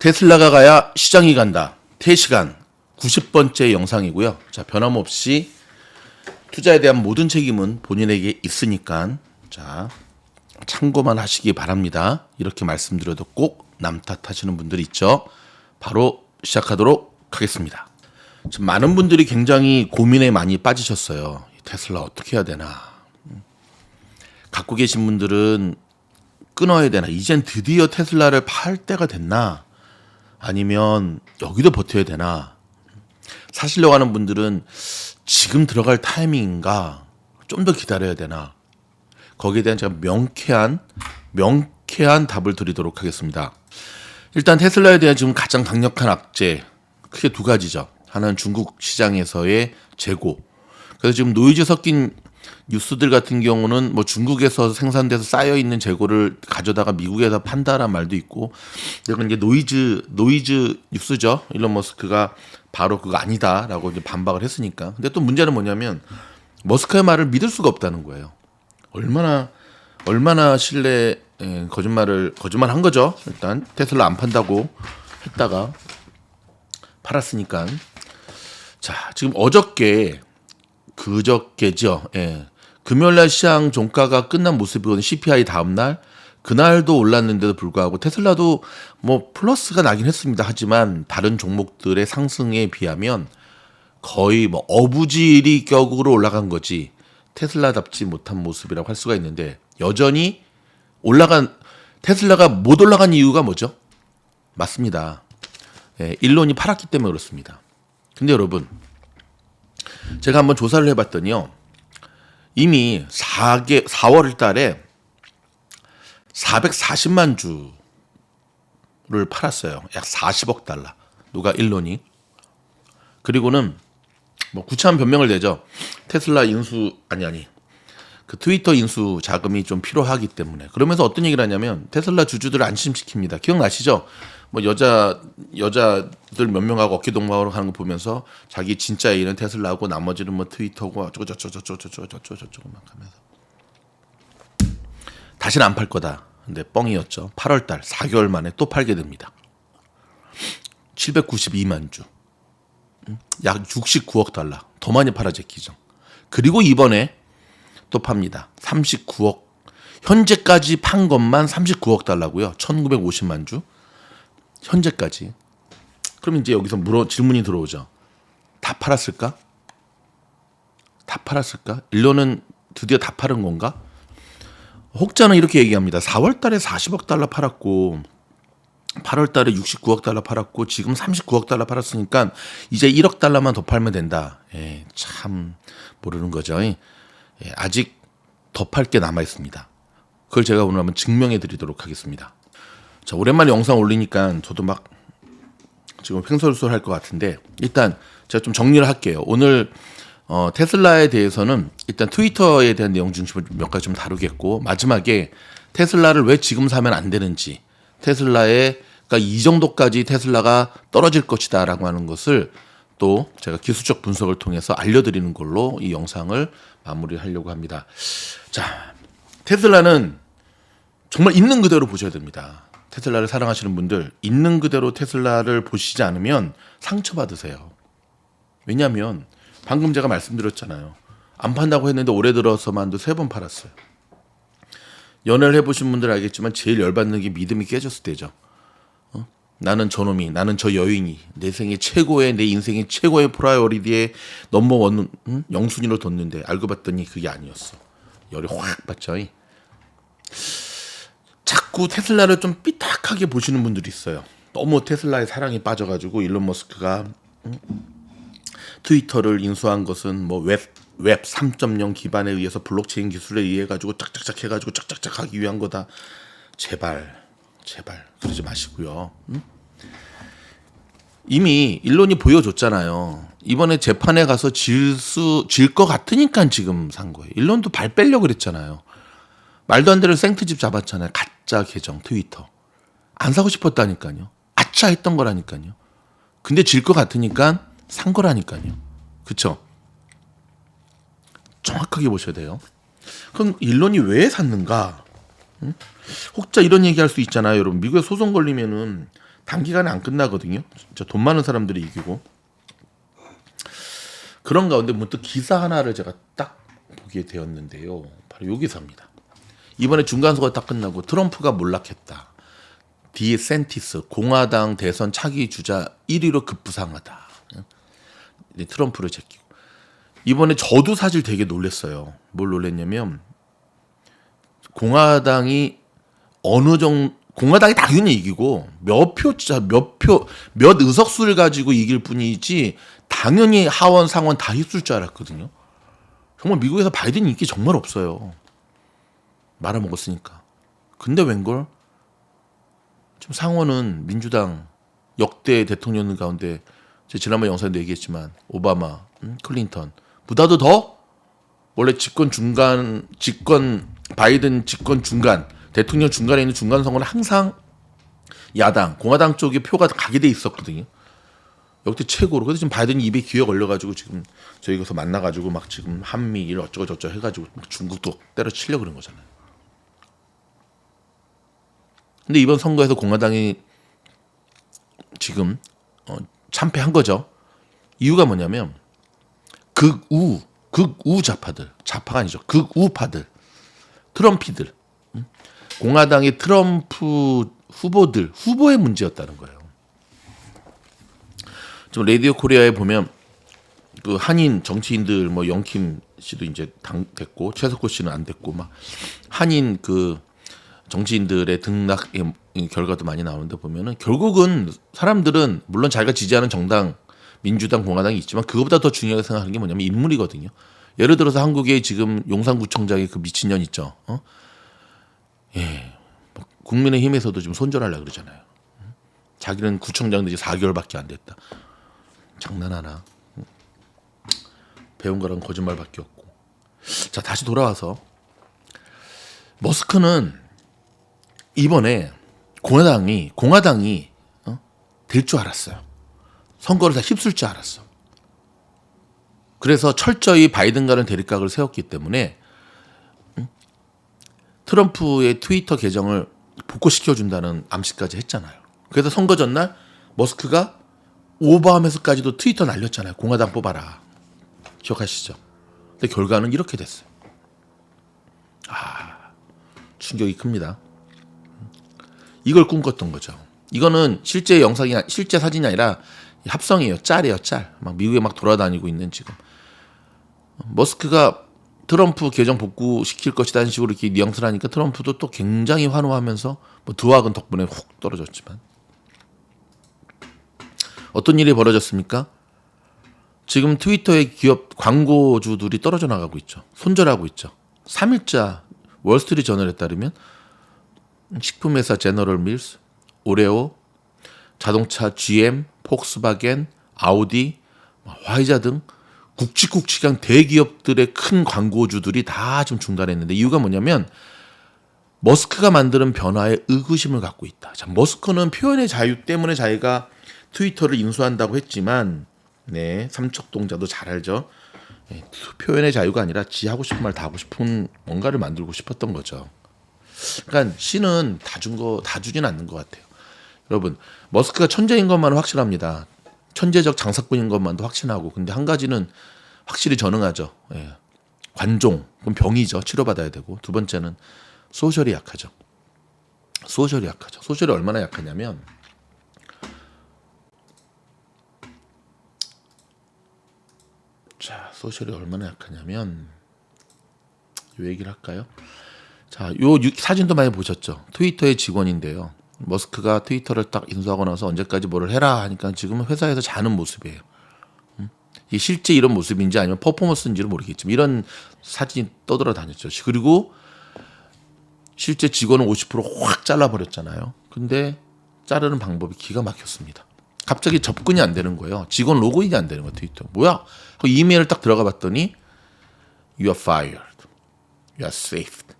테슬라가 가야 시장이 간다. 태시간 90번째 영상이고요. 자, 변함없이 투자에 대한 모든 책임은 본인에게 있으니까 자, 참고만 하시기 바랍니다. 이렇게 말씀드려도 꼭 남 탓하시는 분들이 있죠. 바로 시작하도록 하겠습니다. 지금 많은 분들이 굉장히 고민에 많이 빠지셨어요. 테슬라 어떻게 해야 되나. 갖고 계신 분들은 끊어야 되나. 이젠 드디어 테슬라를 팔 때가 됐나. 아니면 여기도 버텨야 되나. 사시려고 하는 분들은 지금 들어갈 타이밍인가. 좀 더 기다려야 되나. 거기에 대한 제가 명쾌한 답을 드리도록 하겠습니다. 일단 테슬라에 대한 지금 가장 강력한 악재 크게 두 가지죠. 하나는 중국 시장에서의 재고. 그래서 지금 노이즈 섞인 뉴스들 같은 경우는 뭐 중국에서 생산돼서 쌓여 있는 재고를 가져다가 미국에서 판다란 말도 있고, 이건 이제 노이즈 뉴스죠. 일론 머스크가 바로 그거 아니다라고 이제 반박을 했으니까. 근데 또 문제는 뭐냐면 머스크의 말을 믿을 수가 없다는 거예요. 얼마나 거짓말한 거죠. 일단 테슬라 안 판다고 했다가 팔았으니까. 자, 지금 그저께죠. 예. 금요일날 시장 종가가 끝난 모습이거든요. CPI 다음날 그날도 올랐는데도 불구하고 테슬라도 뭐 플러스가 나긴 했습니다. 하지만 다른 종목들의 상승에 비하면 거의 뭐 어부지리 격으로 올라간 거지 테슬라답지 못한 모습이라고 할 수가 있는데, 여전히 테슬라가 못 올라간 이유가 뭐죠? 맞습니다. 예, 일론이 팔았기 때문에 그렇습니다. 근데 여러분, 제가 한번 조사를 해봤더니요, 이미 4월 달에 440만 주를 팔았어요. 약 40억 달러. 누가? 일론이. 그리고는 뭐 구차한 변명을 내죠. 테슬라 그 트위터 인수 자금이 좀 필요하기 때문에. 그러면서 어떤 얘기를 하냐면 테슬라 주주들을 안심시킵니다. 기억나시죠? 뭐 여자들 몇 명하고 어깨동무하러 하는 거 보면서 자기 진짜 애인은 테슬라고 나머지는 뭐 트위터고 저쩌고 막 하면서 다시는 안 팔 거다. 근데 뻥이었죠. 8월 달 4개월 만에 또 팔게 됩니다. 792만 주. 약 69억 달러. 더 많이 팔아제끼죠. 그리고 이번에 또 팝니다. 39억. 현재까지 판 것만 39억 달러고요. 1950만 주. 현재까지. 그럼 이제 여기서 질문이 들어오죠. 다 팔았을까? 일론은 드디어 다 팔은 건가? 혹자는 이렇게 얘기합니다. 4월 달에 40억 달러 팔았고 8월 달에 69억 달러 팔았고 지금 39억 달러 팔았으니까 이제 1억 달러만 더 팔면 된다. 예, 참 모르는 거죠. 예, 아직 더 팔 게 남아 있습니다. 그걸 제가 오늘 한번 증명해 드리도록 하겠습니다. 자, 오랜만에 영상 올리니까 저도 막 지금 횡설수설할 것 같은데, 일단 제가 좀 정리를 할게요. 오늘 테슬라에 대해서는 일단 트위터에 대한 내용 중심으로 몇 가지 좀 다루겠고, 마지막에 테슬라를 왜 지금 사면 안 되는지, 그러니까 이 정도까지 테슬라가 떨어질 것이다라고 하는 것을 또 제가 기술적 분석을 통해서 알려드리는 걸로 이 영상을 마무리하려고 합니다. 자, 테슬라는 정말 있는 그대로 보셔야 됩니다. 테슬라를 사랑하시는 분들, 있는 그대로 테슬라를 보시지 않으면 상처받으세요. 왜냐하면 방금 제가 말씀드렸잖아요. 안 판다고 했는데 올해 들어서만도 3번 팔았어요. 연애를 해보신 분들 알겠지만 제일 열받는 게 믿음이 깨졌을 때죠. 나는 저놈이, 나는 저 여인이 내 인생의 최고의 프라이어리티에 넘버원 영순위로 뒀는데 알고 봤더니 그게 아니었어. 열이 확 받죠. 자꾸 테슬라를 좀 삐딱하게 보시는 분들이 있어요. 너무 테슬라의 사랑에 빠져가지고 일론 머스크가 트위터를 인수한 것은 뭐 웹 3.0 기반에 의해서 블록체인 기술에 의해 가지고 짝짝짝 해가지고 짝짝짝 하기 위한 거다. 제발 그러지 마시고요. 이미 일론이 보여줬잖아요. 이번에 재판에 가서 질 것 같으니까 지금 산 거예요. 일론도 발 빼려고 그랬잖아요. 말도 안 되는 생트집 잡았잖아요. 가짜 계정 트위터. 안 사고 싶었다니까요. 아차 했던 거라니까요. 근데 질 것 같으니까 산 거라니까요. 그쵸? 정확하게 보셔야 돼요. 그럼 일론이 왜 샀는가? 혹자 이런 얘기할 수 있잖아요. 여러분, 미국에 소송 걸리면은 단기간에 안 끝나거든요. 진짜 돈 많은 사람들이 이기고. 그런 가운데 문득 기사 하나를 제가 딱 보게 되었는데요. 바로 요 기사입니다. 이번에 중간선거 딱 끝나고 트럼프가 몰락했다. 디센티스 공화당 대선 차기 주자 1위로 급부상하다. 트럼프를 제끼고. 이번에 저도 사실 되게 놀랐어요. 뭘 놀랐냐면 공화당이 공화당이 당연히 이기고 몇 의석수를 가지고 이길 뿐이지 당연히 하원 상원 다 휩쓸 줄 알았거든요. 정말 미국에서 바이든 인기 정말 없어요. 말아먹었으니까. 근데 웬걸? 지금 상원은 민주당 역대 대통령 가운데 제가 지난번 영상에도 얘기했지만 오바마, 클린턴 보다도 더 원래 바이든 집권 중간 대통령 중간에 있는 중간 선거는 항상 야당 공화당 쪽에 표가 가게 돼 있었거든요. 역대 최고로. 그래서 지금 바이든이 입에 귀에 걸려가지고 지금 저희 가서 만나가지고 막 지금 한미일 어쩌고 저쩌고 해가지고 중국도 때려치려고 그런 거잖아요. 근데 이번 선거에서 공화당이 지금 참패한 거죠. 이유가 뭐냐면 극우 좌파들, 좌파가 아니죠. 극우파들, 트럼피들, 공화당의 트럼프 후보의 문제였다는 거예요. 지금 라디오 코리아에 보면 그 한인 정치인들 뭐 영킴 씨도 이제 됐고 최석호 씨는 안 됐고 막 한인 그 정치인들의 등락 결과도 많이 나오는데 보면은 결국은 사람들은 물론 자기가 지지하는 정당 민주당 공화당이 있지만 그것보다 더 중요하게 생각하는 게 뭐냐면 인물이거든요. 예를 들어서 한국에 지금 용산구청장의 그 미친년 있죠. 국민의힘에서도 지금 손절하려고 그러잖아요. 자기는 구청장 되지 4개월밖에 안 됐다. 장난하나. 배운 거랑 거짓말밖에 없고. 자, 다시 돌아와서 머스크는 이번에 공화당이 될 줄 알았어요. 선거를 다 휩쓸 줄 알았어. 그래서 철저히 바이든과는 대립각을 세웠기 때문에 트럼프의 트위터 계정을 복구시켜준다는 암시까지 했잖아요. 그래서 선거 전날 머스크가 오바하면서까지도 트위터 날렸잖아요. 공화당 뽑아라. 기억하시죠? 근데 결과는 이렇게 됐어요. 충격이 큽니다. 이걸 꿈꿨던 거죠. 이거는 실제 사진이 아니라 합성이에요. 짤이에요, 짤. 막 미국에 막 돌아다니고 있는 지금. 머스크가 트럼프 계정 복구시킬 것이라는 식으로 이렇게 뉘앙스를 하니까 트럼프도 또 굉장히 환호하면서 뭐 두학은 덕분에 훅 떨어졌지만 어떤 일이 벌어졌습니까? 지금 트위터의 기업 광고주들이 떨어져 나가고 있죠. 손절하고 있죠. 3일자 월스트리트 저널에 따르면 식품회사 제너럴 밀스, 오레오, 자동차 GM, 폭스바겐, 아우디, 화이자 등 굵직굵직한 대기업들의 큰 광고주들이 다 지금 중단했는데 이유가 뭐냐면 머스크가 만드는 변화에 의구심을 갖고 있다. 자, 머스크는 표현의 자유 때문에 자기가 트위터를 인수한다고 했지만 삼척동자도 잘 알죠. 표현의 자유가 아니라 지 하고 싶은 말 다 하고 싶은 뭔가를 만들고 싶었던 거죠. 그러니까 씨는 다 주진 않는 것 같아요. 여러분, 머스크가 천재인 것만은 확실합니다. 천재적 장사꾼인 것만도 확신하고, 근데 한 가지는 확실히 전능하죠. 관종, 그럼 병이죠. 치료받아야 되고. 두 번째는 소셜이 약하죠. 소셜이 얼마나 약하냐면 요 얘기를 할까요? 자, 요 사진도 많이 보셨죠? 트위터의 직원인데요. 머스크가 트위터를 딱 인수하고 나서 언제까지 뭐를 해라 하니까 지금은 회사에서 자는 모습이에요. 이게 실제 이런 모습인지 아니면 퍼포먼스인지는 모르겠지만 이런 사진이 떠돌아다녔죠. 그리고 실제 직원은 50%확 잘라버렸잖아요. 근데 자르는 방법이 기가 막혔습니다. 갑자기 접근이 안 되는 거예요. 직원 로그인이 안 되는 거예요. 트위터. 뭐야? 하고 이메일을 딱 들어가 봤더니 You are fired. You are saved.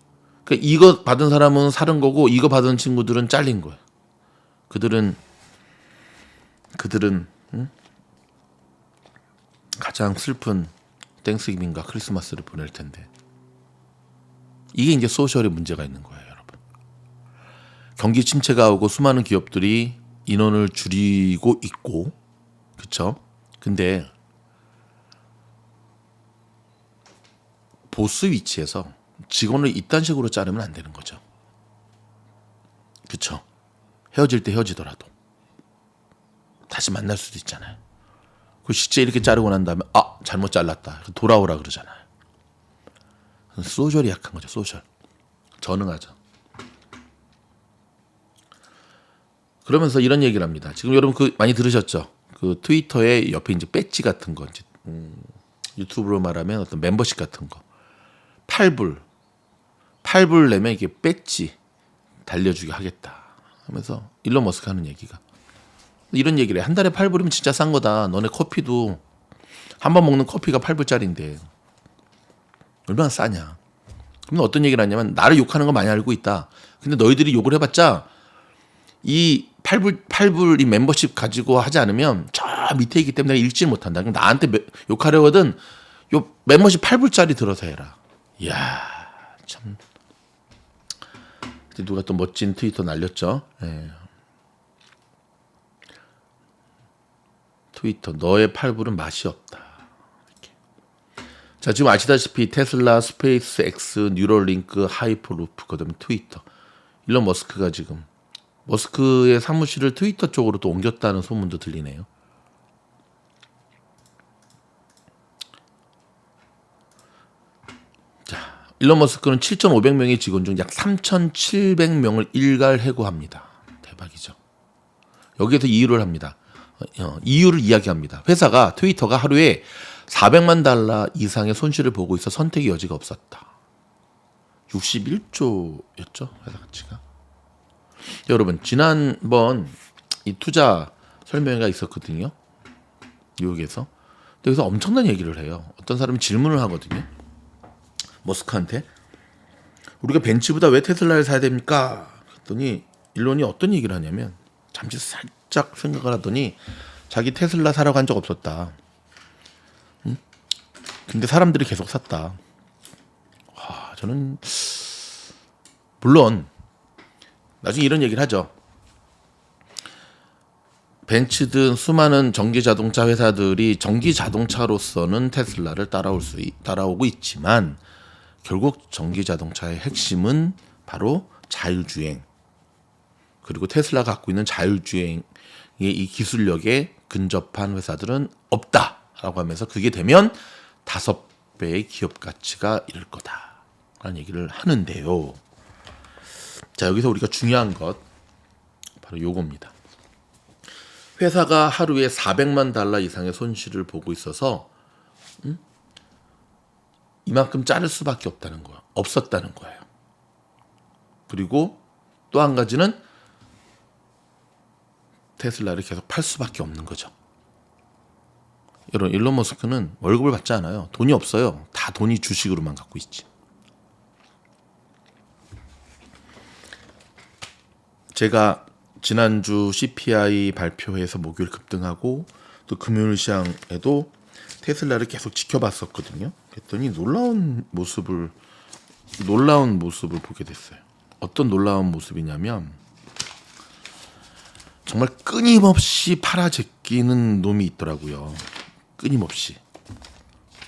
그러니까 이거 받은 사람은 사는 거고 이거 받은 친구들은 잘린 거예요. 그들은 가장 슬픈 땡스기빙과 크리스마스를 보낼 텐데 이게 이제 소셜에 문제가 있는 거예요, 여러분. 경기 침체가 오고 수많은 기업들이 인원을 줄이고 있고, 그쵸? 근데 보스 위치에서 직원을 이딴 식으로 자르면 안 되는 거죠. 그쵸? 헤어질 때 헤어지더라도 다시 만날 수도 있잖아요. 그 실제 이렇게 자르고 난 다음에 잘못 잘랐다 돌아오라 그러잖아요. 소셜이 약한 거죠. 소셜 전응하죠. 그러면서 이런 얘기를 합니다. 지금 여러분 그 많이 들으셨죠? 그 트위터에 옆에 이제 배지 같은 거, 이제 유튜브로 말하면 어떤 멤버십 같은 거, 8불 내면 이게 배지 달려주게 하겠다 하면서 일론 머스크 하는 얘기가 이런 얘기를 해. 한 달에 8불이면 진짜 싼 거다. 너네 커피도 한 번 먹는 커피가 8불짜리인데 얼마나 싸냐. 그러면 어떤 얘기를 하냐면 나를 욕하는 거 많이 알고 있다. 근데 너희들이 욕을 해봤자 이 8불 이 멤버십 가지고 하지 않으면 저 밑에 있기 때문에 내가 읽지를 못한다. 그럼 나한테 욕하려거든 요 멤버십 8불짜리 들어서 해라. 이야 참. 누가 또 멋진 트위터 날렸죠. 네. 트위터 너의 8불은 맛이 없다. 이렇게. 자 지금 아시다시피 테슬라, 스페이스 X, 뉴럴링크, 하이퍼루프 그다음에 트위터. 일론 머스크가 지금 머스크의 사무실을 트위터 쪽으로 또 옮겼다는 소문도 들리네요. 자, 일론 머스크는 7,500명의 직원 중 약 3,700명을 일괄 해고합니다. 대박이죠. 여기에서 이유를 합니다. 이유를 이야기합니다. 회사가 트위터가 하루에 400만 달러 이상의 손실을 보고 있어 선택의 여지가 없었다. 61조였죠 회사 가치가. 여러분 지난번 이 투자 설명회가 있었거든요. 뉴욕에서. 근데 여기서 엄청난 얘기를 해요. 어떤 사람이 질문을 하거든요. 머스크한테 우리가 벤츠보다 왜 테슬라를 사야 됩니까? 그랬더니 일론이 어떤 얘기를 하냐면 잠시 살짝 생각을 하더니 자기 테슬라 사러 간 적 없었다. 응? 근데 사람들이 계속 샀다. 와, 저는 물론 나중에 이런 얘기를 하죠. 벤츠든 수많은 전기 자동차 회사들이 전기 자동차로서는 테슬라를 따라오고 있지만 결국 전기 자동차의 핵심은 바로 자율주행. 그리고 테슬라가 갖고 있는 자율주행의 이 기술력에 근접한 회사들은 없다라고 하면서 그게 되면 5배의 기업 가치가 이를 거다라는 얘기를 하는데요. 자, 여기서 우리가 중요한 것 바로 요겁니다. 회사가 하루에 400만 달러 이상의 손실을 보고 있어서 이만큼 자를 수밖에 없었다는 거예요. 그리고 또 한 가지는 테슬라를 계속 팔 수밖에 없는 거죠. 여러분 일론 머스크는 월급을 받지 않아요. 돈이 없어요. 다 돈이 주식으로만 갖고 있지. 제가 지난주 CPI 발표회에서 목요일 급등하고 또 금요일 시장에도 테슬라를 계속 지켜봤었거든요. 그랬더니 놀라운 모습을 보게 됐어요. 어떤 놀라운 모습이냐면 정말 끊임없이 팔아제끼는 놈이 있더라고요. 끊임없이.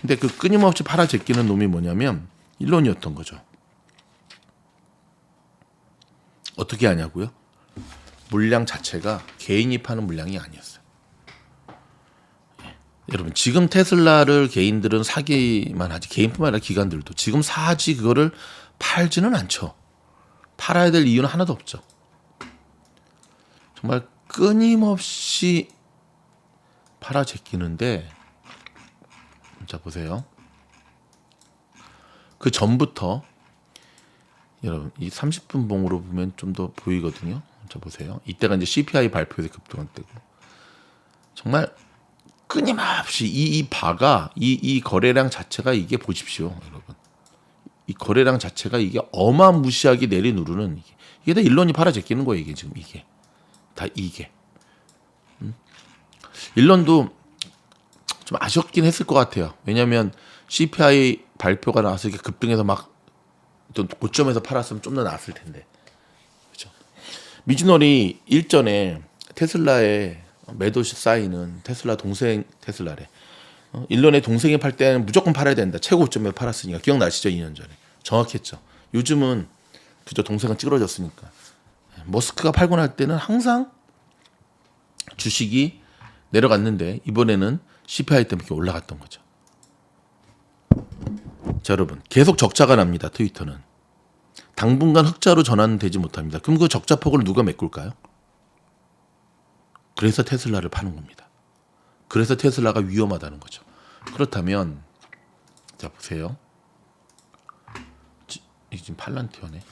근데 그 끊임없이 팔아제끼는 놈이 뭐냐면 일론이었던 거죠. 어떻게 하냐고요? 물량 자체가 개인이 파는 물량이 아니었어요. 여러분 지금 테슬라를 개인들은 사기만 하지 개인뿐만 아니라 기관들도 지금 사지 그거를 팔지는 않죠. 팔아야 될 이유는 하나도 없죠. 정말 끊임없이 팔아제끼는데 자 보세요. 그 전부터 여러분 이 30분 봉으로 보면 좀 더 보이거든요. 자 보세요. 이때가 이제 CPI 발표에서 급등한 때고 정말 끊임없이 이 바가 이 거래량 자체가 이게 보십시오, 여러분. 이 거래량 자체가 이게 어마무시하게 내리누르는 이게 다 일론이 팔아제끼는 거예요. 이게 지금 이게 다 이게. 일론도 좀 아쉽긴 했을 것 같아요. 왜냐하면 CPI 발표가 나와서 이게 급등해서 막 또 고점에서 팔았으면 좀 더 나았을 텐데. 그렇죠. 미즈노리 일전에 테슬라에 매도시 사인은 테슬라 동생 테슬라래. 일론의 동생이 팔 때는 무조건 팔아야 된다. 최고점에 팔았으니까 기억나시죠? 2년 전에 정확했죠. 요즘은 그저 동생은 찌그러졌으니까. 머스크가 팔고 날 때는 항상 주식이 내려갔는데 이번에는 CPI 때문에 이렇게 올라갔던 거죠. 자, 여러분 계속 적자가 납니다. 트위터는 당분간 흑자로 전환되지 못합니다. 그럼 그 적자 폭을 누가 메꿀까요? 그래서 테슬라를 파는 겁니다. 그래서 테슬라가 위험하다는 거죠. 그렇다면 자 보세요. 이게 지금 팔란티어네.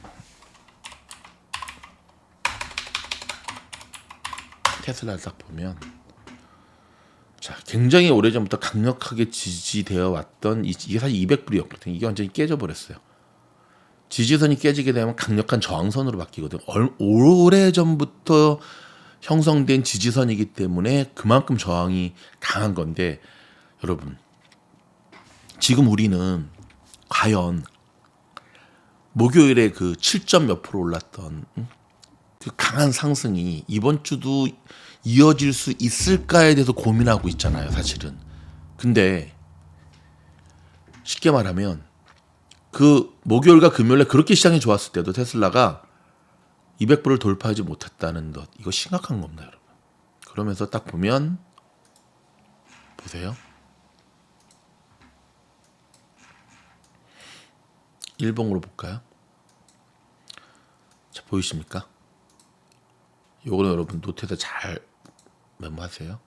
테슬라를 딱 보면 자 굉장히 오래전부터 강력하게 지지되어 왔던 이게 사실 200불이었거든요. 이게 완전히 깨져버렸어요. 지지선이 깨지게 되면 강력한 저항선으로 바뀌거든요. 오래전부터 형성된 지지선이기 때문에 그만큼 저항이 강한 건데 여러분 지금 우리는 과연 목요일에 그 7점 몇 프로 올랐던 그 강한 상승이 이번 주도 이어질 수 있을까에 대해서 고민하고 있잖아요, 사실은. 근데 쉽게 말하면 그 목요일과 금요일에 그렇게 시장이 좋았을 때도 테슬라가 200불을 돌파하지 못했다는 것, 이거 심각한 겁니다, 여러분. 그러면서 딱 보면 보세요. 일봉으로 볼까요? 자, 보이십니까? 요거는 여러분 노트에다 잘 메모하세요.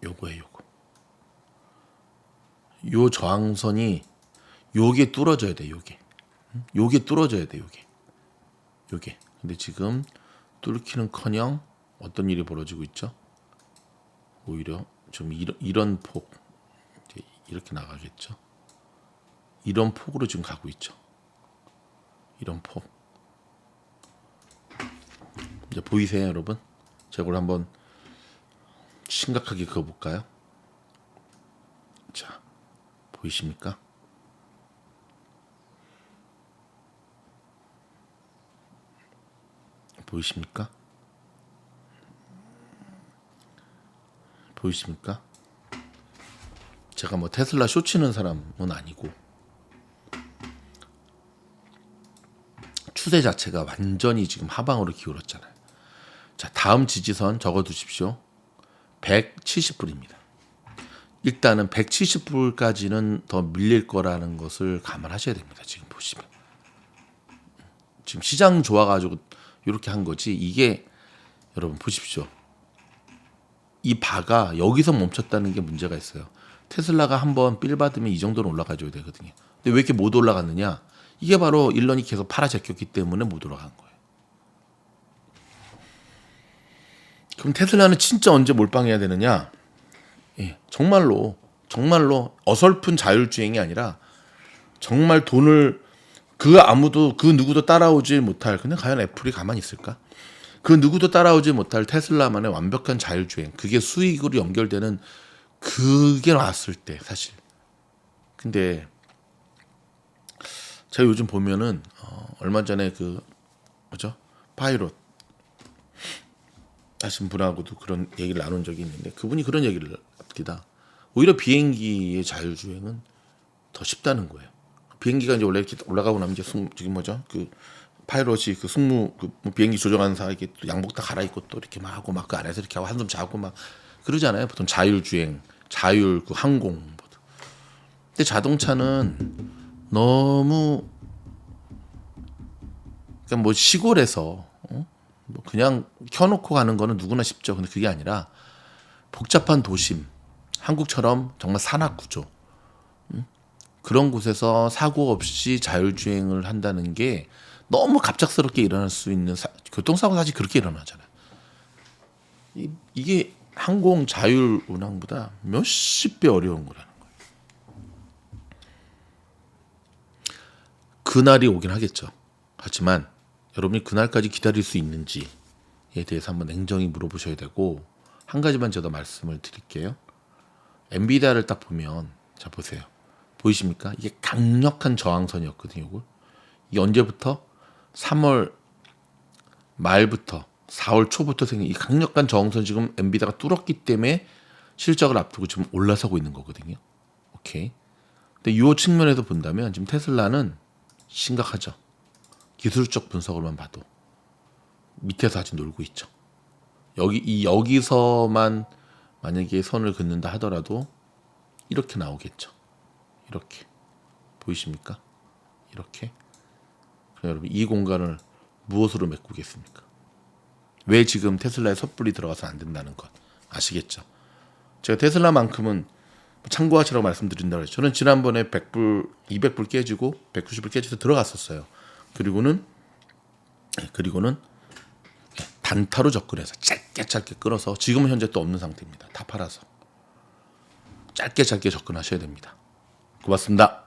요거예요, 요거. 요 저항선이 요게 뚫어져야 돼, 요게. 요게 뚫어져야 돼, 요게. 근데 지금 뚫기는커녕 어떤 일이 벌어지고 있죠? 오히려 좀 이런 폭 이렇게 나가겠죠. 이런 폭으로 지금 가고 있죠. 이런 폭. 이제 보이세요, 여러분? 제가 이걸 한번 심각하게 그어볼까요? 자, 보이십니까? 보이십니까? 보이십니까? 제가 뭐 테슬라 쇼 치는 사람은 아니고 추세 자체가 완전히 지금 하방으로 기울었잖아요. 자, 다음 지지선 적어두십시오. 170불입니다. 일단은 170불까지는 더 밀릴 거라는 것을 감안하셔야 됩니다. 지금 보시면. 지금 시장 좋아가지고 이렇게 한 거지. 이게 여러분 보십시오. 이 바가 여기서 멈췄다는 게 문제가 있어요. 테슬라가 한번 빌 받으면 이 정도는 올라가줘야 되거든요. 근데 왜 이렇게 못 올라갔느냐? 이게 바로 일론이 계속 팔아 제꼈기 때문에 못 올라간 거예요. 그럼 테슬라는 진짜 언제 몰빵해야 되느냐? 예, 정말로 어설픈 자율주행이 아니라 정말 돈을 그 누구도 따라오지 못할, 근데 과연 애플이 가만히 있을까? 그 누구도 따라오지 못할 테슬라만의 완벽한 자율주행, 그게 수익으로 연결되는 그게 나왔을 때 사실. 근데 제가 요즘 보면은 얼마 전에 그 뭐죠? 파이롯 하신 분하고도 그런 얘기를 나눈 적이 있는데 그분이 그런 얘기를 합니다. 오히려 비행기의 자율주행은 더 쉽다는 거예요. 비행기가 이제 원래 이렇게 올라가고 나면 이제 지금 뭐죠? 그 파이럿이 그 승무 뭐 비행기 조종하는 사람 이렇게 또 양복 다 갈아입고 또 이렇게 막 하고 막 그 안에서 이렇게 하고 한숨 자고 막 그러잖아요. 보통 자율주행, 자율 그 항공. 근데 자동차는 너무 그러니까 뭐 시골에서 뭐 그냥 켜놓고 가는 거는 누구나 쉽죠. 근데 그게 아니라 복잡한 도심, 한국처럼 정말 산악 구조 그런 곳에서 사고 없이 자율주행을 한다는 게 너무 갑작스럽게 일어날 수 있는 교통사고 사실 그렇게 일어나잖아요. 이게 항공 자율 운항보다 몇십 배 어려운 거라는 거예요. 그날이 오긴 하겠죠. 하지만 여러분이 그날까지 기다릴 수 있는지에 대해서 한번 냉정히 물어보셔야 되고 한 가지만 제가 말씀을 드릴게요. 엔비디아를 딱 보면 자 보세요. 보이십니까? 이게 강력한 저항선이었거든요. 이게 언제부터? 3월 말부터 4월 초부터 생긴 이 강력한 저항선 지금 엔비디아가 뚫었기 때문에 실적을 앞두고 지금 올라서고 있는 거거든요. 오케이. 근데 이 측면에서 본다면 지금 테슬라는 심각하죠. 기술적 분석으로만 봐도 밑에서 아직 놀고 있죠. 여기서만 만약에 선을 긋는다 하더라도 이렇게 나오겠죠. 이렇게 보이십니까? 이렇게. 그럼 여러분 이 공간을 무엇으로 메꾸겠습니까? 왜 지금 테슬라에 섣불리 들어가서 안 된다는 것 아시겠죠? 제가 테슬라만큼은 참고하시라고 말씀드린다고 했죠. 저는 지난번에 100불, 200불 깨지고 190불 깨져서 들어갔었어요. 그리고는 단타로 접근해서 짧게 끌어서 지금은 현재 또 없는 상태입니다. 다 팔아서 짧게 접근하셔야 됩니다. 고맙습니다.